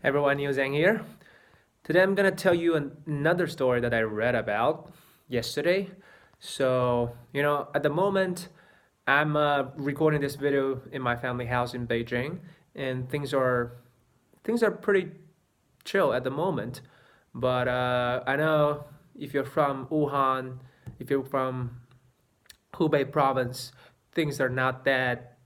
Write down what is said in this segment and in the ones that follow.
Everyone, Zhang here. Today I'm gonna tell you another story that I read about yesterday. At the moment, I'm recording this video in my family house in Beijing, and things are pretty chill at the moment. But I know if you're from Wuhan, if you're from Hubei province, things are not that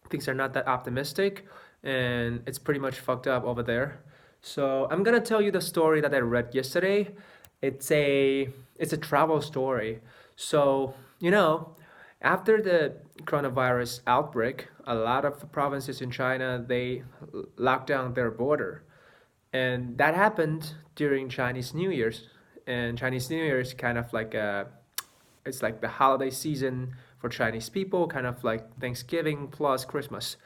things are not that optimistic, and it's pretty much fucked up over there. So I'm gonna tell you the story that I read yesterday. It's a travel story. So after the coronavirus outbreak, a lot of provinces in China they locked down their border, and that happened during Chinese New Year's. And Chinese New Year is kind of like it's like the holiday season for Chinese people, kind of like Thanksgiving plus Christmas.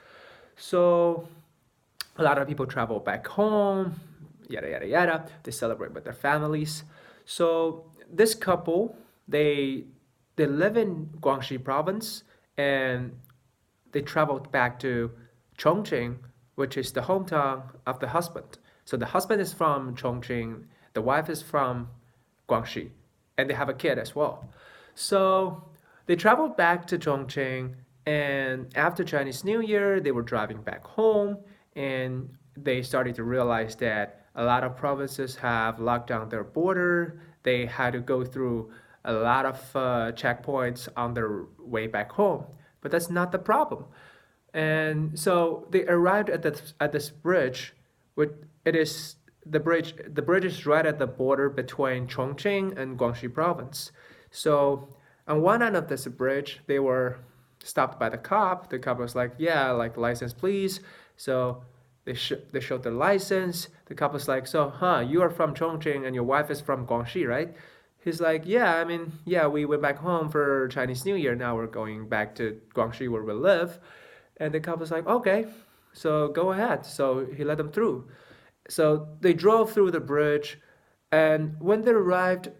So a lot of people travel back home, yada yada yada. They celebrate with their families. So this couple, they they live in Guangxi province, and they traveled back to Chongqing, which is the hometown of the husband. So the husband is from Chongqing, the wife is from Guangxi, and they have a kid as well. So they traveled back to Chongqing, and after Chinese New Year, they were driving back home, and they started to realize that a lot of provinces have locked down their border. They had to go through a lot of checkpoints on their way back home. But that's not the problem. And so they arrived at this bridge, which it is the bridge. The bridge is right at the border between Chongqing and Guangxi province. So on one end of this bridge, they were stopped by the cop. The cop was like, "Yeah, like license, please." So they showed their license. The cop was like, "So, you are from Chongqing and your wife is from Guangxi, right?" He's like, "Yeah, I mean, yeah, we went back home for Chinese New Year. Now we're going back to Guangxi where we live." And the cop was like, "Okay, so go ahead." So he let them through. So they drove through the bridge, and when they arrived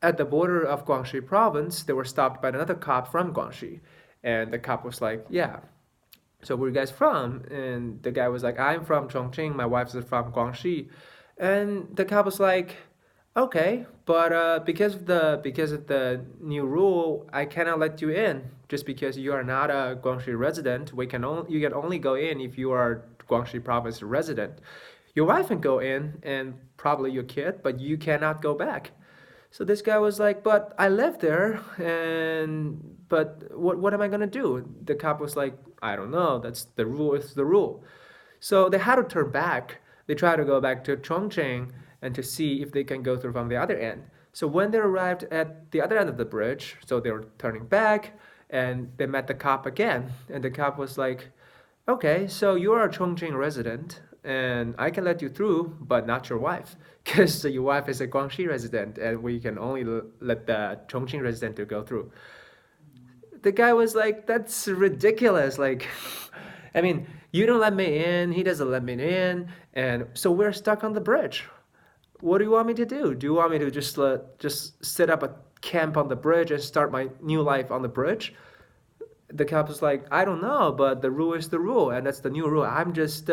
at the border of Guangxi province, they were stopped by another cop from Guangxi. And the cop was like, "Yeah, so where are you guys from?" And the guy was like, "I'm from Chongqing. My wife's from Guangxi." And the cop was like, "Okay, but because of the new rule, I cannot let you in just because you are not a Guangxi resident. You can only go in if you are Guangxi province resident. Your wife can go in and probably your kid, but you cannot go back." So this guy was like, "But I live there, and but what am I gonna do?" The cop was like, "I don't know. That's the rule. Is the rule." So they had to turn back. They tried to go back to Chongqing and to see if they can go through from the other end. So when they arrived at the other end of the bridge, so they were turning back, and they met the cop again. And the cop was like, "Okay, so you are a Chongqing resident, and I can let you through, but not your wife, because your wife is a Guangxi resident, and we can only let the Chongqing resident to go through." The guy was like, "That's ridiculous. Like, I mean, you don't let me in, he doesn't let me in, and so we're stuck on the bridge. What do you want me to do? Do you want me to just set up a camp on the bridge and start my new life on the bridge?" The cop was like, "I don't know, but the rule is the rule, and that's the new rule. I'm just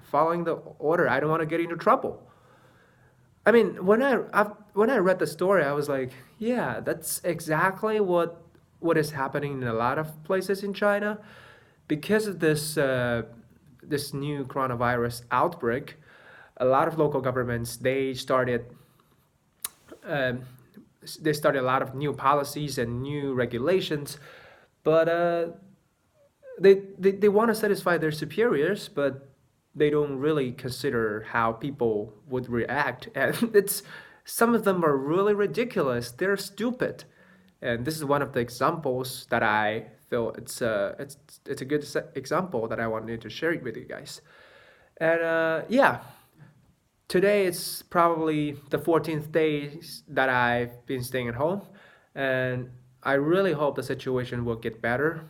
following the order. I don't want to get into trouble." I mean, when I read the story, I was like, "Yeah, that's exactly what is happening in a lot of places in China, because of this new coronavirus outbreak. A lot of local governments um, they started a lot of new policies and new regulations, but they want to satisfy their superiors, but they don't really consider how people would react. And it's some of them are really ridiculous. They're stupid, and this is one of the examples that I feel it's a good example that I wanted to share it with you guys. And yeah, today it's probably the 14th day that I've been staying at home, and I really hope the situation will get better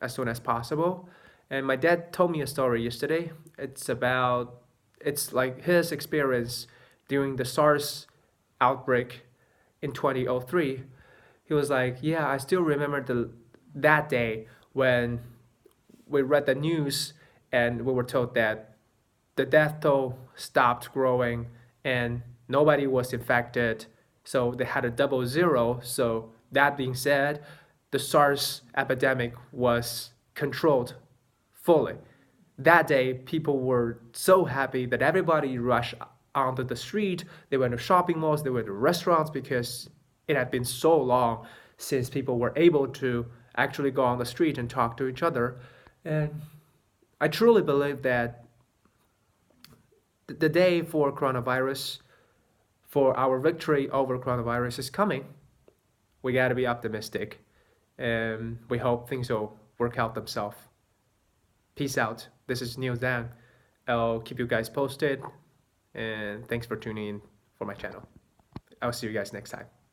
as soon as possible. And my dad told me a story yesterday. It's like his experience during the SARS outbreak in 2003. He was like, "Yeah, I still remember the that day when we read the news and we were told that the death toll stopped growing and nobody was infected. So they had a double zero. So that being said, the SARS epidemic was controlled fully. That day, people were so happy that everybody rushed onto the street. They went to shopping malls, they went to restaurants because it had been so long since people were able to actually go on the street and talk to each other. And I truly believe that the day for coronavirus, for our victory over coronavirus is coming. We got to be optimistic, and we hope things will work out themselves. Peace out. This is Neil Zhang. I'll keep you guys posted, and thanks for tuning in for my channel. I'll see you guys next time.